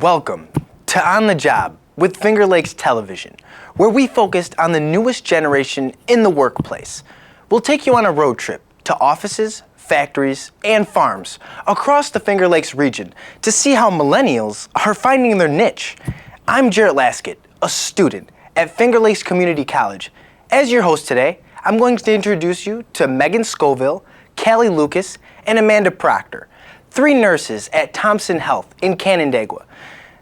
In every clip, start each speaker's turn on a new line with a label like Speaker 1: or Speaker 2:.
Speaker 1: Welcome to On the Job with Finger Lakes Television, where we focused on the newest generation in the workplace. We'll take you on a road trip to offices, factories, and farms across the Finger Lakes region to see how millennials are finding their niche. I'm Jarrett Laskett, a student at Finger Lakes Community College. As your host today, I'm going to introduce you to Megan Scoville, Callie Lucas, and Amanda Proctor, 3 nurses at Thompson Health in Canandaigua.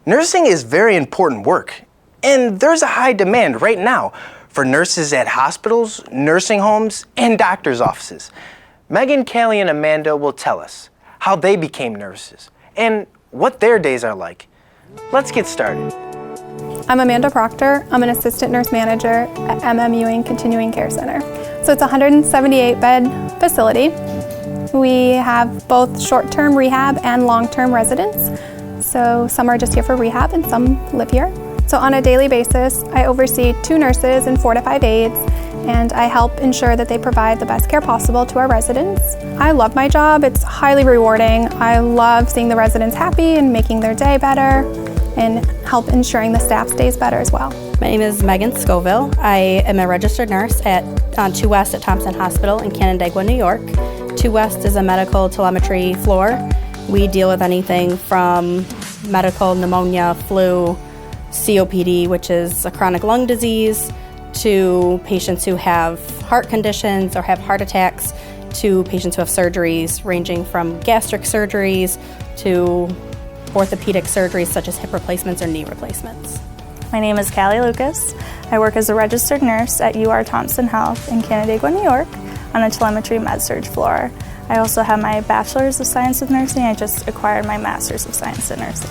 Speaker 1: Nursing is very important work, and there's a high demand right now for nurses at hospitals, nursing homes, and doctors' offices. Megan, Callie, and Amanda will tell us how they became nurses and what their days are like. Let's get started.
Speaker 2: I'm Amanda Proctor. I'm an assistant nurse manager at Ewing Continuing Care Center. So it's a 178-bed facility. We have both short-term rehab and long-term residents. So some are just here for rehab and some live here. So on a daily basis, I oversee 2 nurses and 4 to 5 aides, and I help ensure that they provide the best care possible to our residents. I love my job. It's highly rewarding. I love seeing the residents happy and making their day better, and help ensuring the staff stays better as well.
Speaker 3: My name is Megan Scoville. I am a registered nurse on 2 West at Thompson Hospital in Canandaigua, New York. 2 West is a medical telemetry floor. We deal with anything from medical pneumonia, flu, COPD, which is a chronic lung disease, to patients who have heart conditions or have heart attacks, to patients who have surgeries ranging from gastric surgeries to orthopedic surgeries such as hip replacements or knee replacements.
Speaker 4: My name is Callie Lucas. I work as a registered nurse at Thompson Health in Canandaigua, New York on the telemetry med-surg floor. I also have my Bachelor's of Science of Nursing. I just acquired my Master's of Science in Nursing.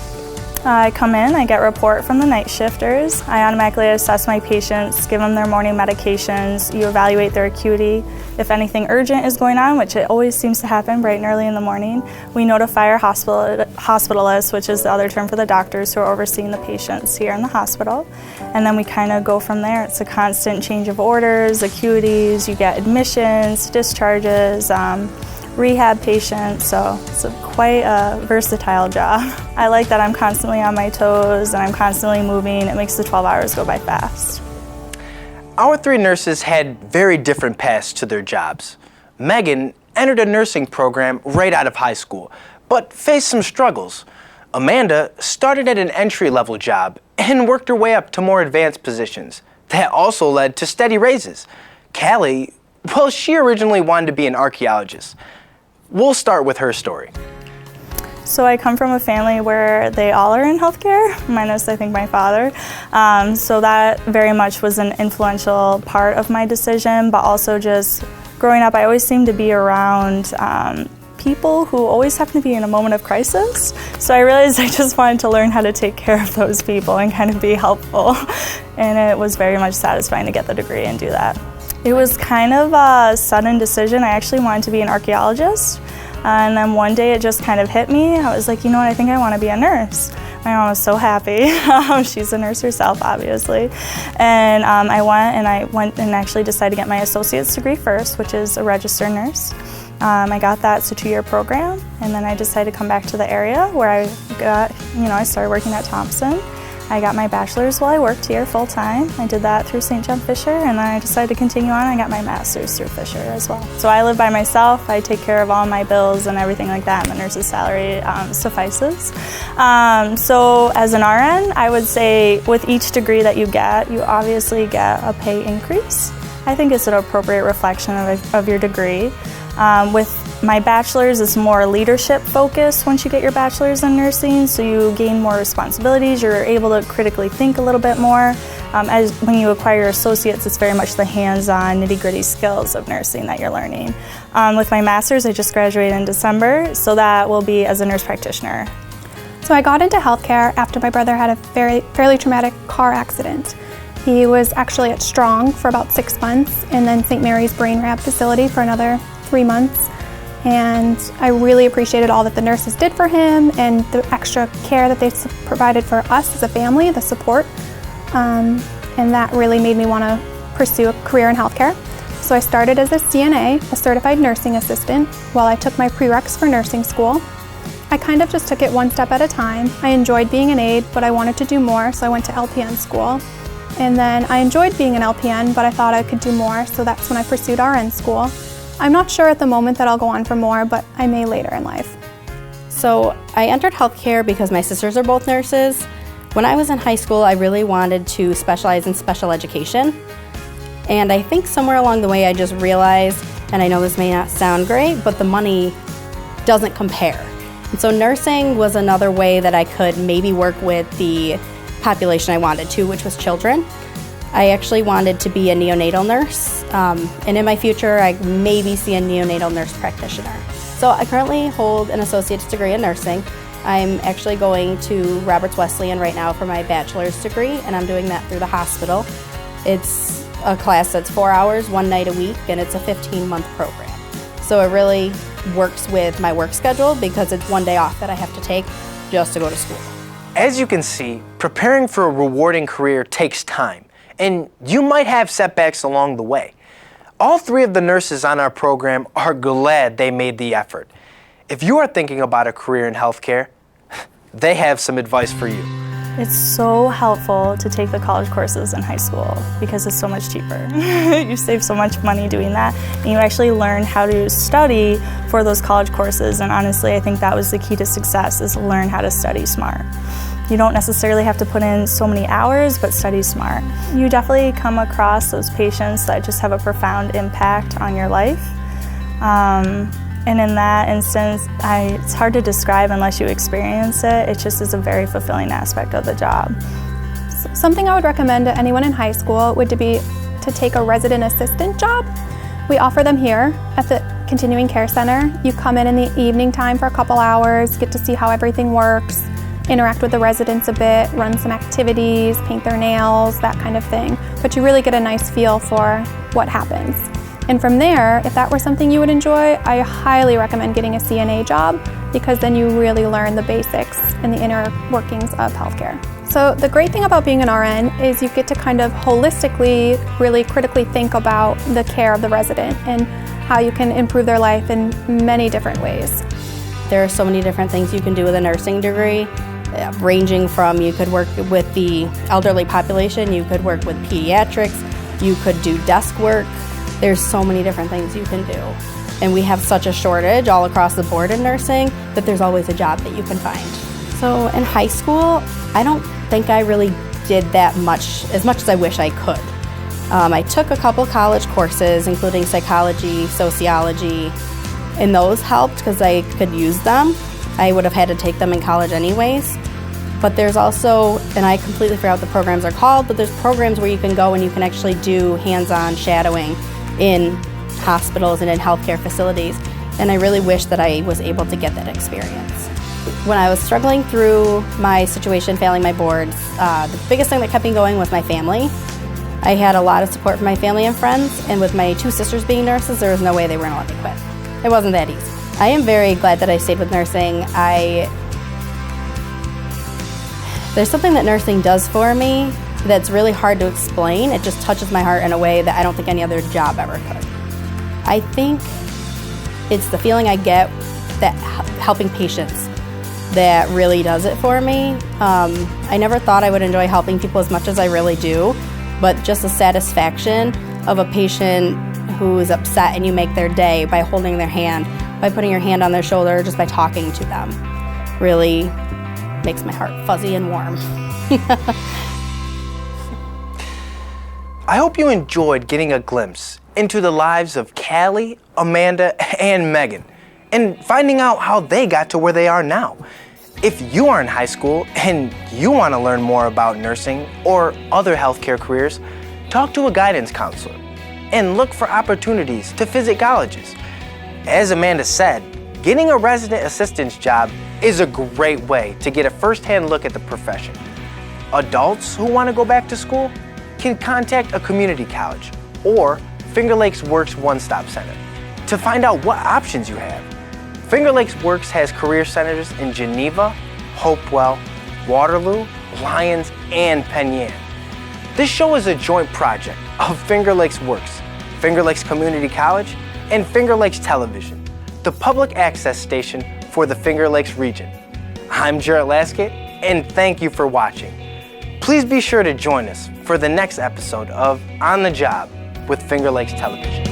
Speaker 4: I come in, I get a report from the night shifters. I automatically assess my patients, give them their morning medications. You evaluate their acuity. If anything urgent is going on, which it always seems to happen bright and early in the morning, we notify our hospitalists, which is the other term for the doctors who are overseeing the patients here in the hospital. And then we kind of go from there. It's a constant change of orders, acuities, you get admissions, discharges, rehab patients, so it's quite a versatile job. I like that I'm constantly on my toes and I'm constantly moving. It makes the 12 hours go by fast.
Speaker 1: Our 3 nurses had very different paths to their jobs. Megan entered a nursing program right out of high school, but faced some struggles. Amanda started at an entry-level job and worked her way up to more advanced positions. That also led to steady raises. Callie, well, she originally wanted to be an archaeologist. We'll start with her story.
Speaker 4: So I come from a family where they all are in healthcare, minus I think my father. So that very much was an influential part of my decision, but also just growing up, I always seemed to be around people who always happen to be in a moment of crisis. So I realized I just wanted to learn how to take care of those people and kind of be helpful. And it was very much satisfying to get the degree and do that. It was kind of a sudden decision. I actually wanted to be an archaeologist. And then one day it just kind of hit me. I was like, you know what, I think I want to be a nurse. My mom was so happy. She's a nurse herself, obviously. And I went and actually decided to get my associate's degree first, which is a registered nurse. I got that. It's a 2-year program. And then I decided to come back to the area where I started working at Thompson. I got my bachelor's while I worked here full time. I did that through St. John Fisher, and then I decided to continue on. I got my master's through Fisher as well. So I live by myself. I take care of all my bills and everything like that, and the nurse's salary suffices. So as an RN, I would say with each degree that you get, you obviously get a pay increase. I think it's an appropriate reflection of your degree. With my bachelor's, it's more leadership focused once you get your bachelor's in nursing, so you gain more responsibilities, you're able to critically think a little bit more. As when you acquire your associates, it's very much the hands-on, nitty-gritty skills of nursing that you're learning. With my master's, I just graduated in December, so that will be as a nurse practitioner.
Speaker 2: So I got into healthcare after my brother had a fairly traumatic car accident. He was actually at Strong for about 6 months, and then St. Mary's Brain Rehab Facility for another 3 months. And I really appreciated all that the nurses did for him and the extra care that they provided for us as a family, the support. And that really made me want to pursue a career in healthcare. So I started as a CNA, a certified nursing assistant, while I took my prereqs for nursing school. I kind of just took it one step at a time. I enjoyed being an aide, but I wanted to do more, so I went to LPN school. And then I enjoyed being an LPN, but I thought I could do more, so that's when I pursued RN school. I'm not sure at the moment that I'll go on for more, but I may later in life.
Speaker 3: So I entered healthcare because my sisters are both nurses. When I was in high school, I really wanted to specialize in special education. And I think somewhere along the way I just realized, and I know this may not sound great, but the money doesn't compare. And so nursing was another way that I could maybe work with the population I wanted to, which was children. I actually wanted to be a neonatal nurse, and in my future I maybe see a neonatal nurse practitioner. So I currently hold an associate's degree in nursing. I'm actually going to Roberts Wesleyan right now for my bachelor's degree, and I'm doing that through the hospital. It's a class that's 4 hours, one night a week, and it's a 15-month program. So it really works with my work schedule because it's one day off that I have to take just to go to school.
Speaker 1: As you can see, preparing for a rewarding career takes time, and you might have setbacks along the way. All three of the nurses on our program are glad they made the effort. If you are thinking about a career in healthcare, they have some advice for you.
Speaker 4: It's so helpful to take the college courses in high school because it's so much cheaper. You save so much money doing that, and you actually learn how to study for those college courses, and honestly, I think that was the key to success, is learn how to study smart. You don't necessarily have to put in so many hours, but study smart. You definitely come across those patients that just have a profound impact on your life. And in that instance, it's hard to describe unless you experience it. It just is a very fulfilling aspect of the job.
Speaker 2: Something I would recommend to anyone in high school would be to take a resident assistant job. We offer them here at the Continuing Care Center. You come in the evening time for a couple hours, get to see how everything works, interact with the residents a bit, run some activities, paint their nails, that kind of thing. But you really get a nice feel for what happens. And from there, if that were something you would enjoy, I highly recommend getting a CNA job because then you really learn the basics and the inner workings of healthcare. So the great thing about being an RN is you get to kind of holistically, really critically think about the care of the resident and how you can improve their life in many different ways.
Speaker 3: There are so many different things you can do with a nursing degree, ranging from you could work with the elderly population, you could work with pediatrics, you could do desk work. There's so many different things you can do. And we have such a shortage all across the board in nursing that there's always a job that you can find. So in high school, I don't think I really did that much as I wish I could. I took a couple college courses, including psychology, sociology, and those helped because I could use them. I would have had to take them in college anyways. But there's also, and I completely forgot what the programs are called, but there's programs where you can go and you can actually do hands-on shadowing in hospitals and in healthcare facilities, and I really wish that I was able to get that experience. When I was struggling through my situation, failing my boards, the biggest thing that kept me going was my family. I had a lot of support from my family and friends, and with my two sisters being nurses, there was no way they were going to let me quit. It wasn't that easy. I am very glad that I stayed with nursing. There's something that nursing does for me that's really hard to explain. It just touches my heart in a way that I don't think any other job ever could. I think it's the feeling I get that helping patients that really does it for me. I never thought I would enjoy helping people as much as I really do, but just the satisfaction of a patient who is upset and you make their day by holding their hand, by putting your hand on their shoulder, just by talking to them, really makes my heart fuzzy and warm.
Speaker 1: I hope you enjoyed getting a glimpse into the lives of Callie, Amanda, and Megan, and finding out how they got to where they are now. If you are in high school and you want to learn more about nursing or other healthcare careers, talk to a guidance counselor and look for opportunities to visit colleges. As Amanda said, getting a resident assistant's job is a great way to get a first-hand look at the profession. Adults who want to go back to school can contact a community college or Finger Lakes Works One-Stop Center to find out what options you have. Finger Lakes Works has career centers in Geneva, Hopewell, Waterloo, Lyons, and Penn Yan. This show is a joint project of Finger Lakes Works, Finger Lakes Community College, and Finger Lakes Television, the public access station for the Finger Lakes region. I'm Jarrett Laskett, and thank you for watching. Please be sure to join us for the next episode of On the Job with Finger Lakes Television.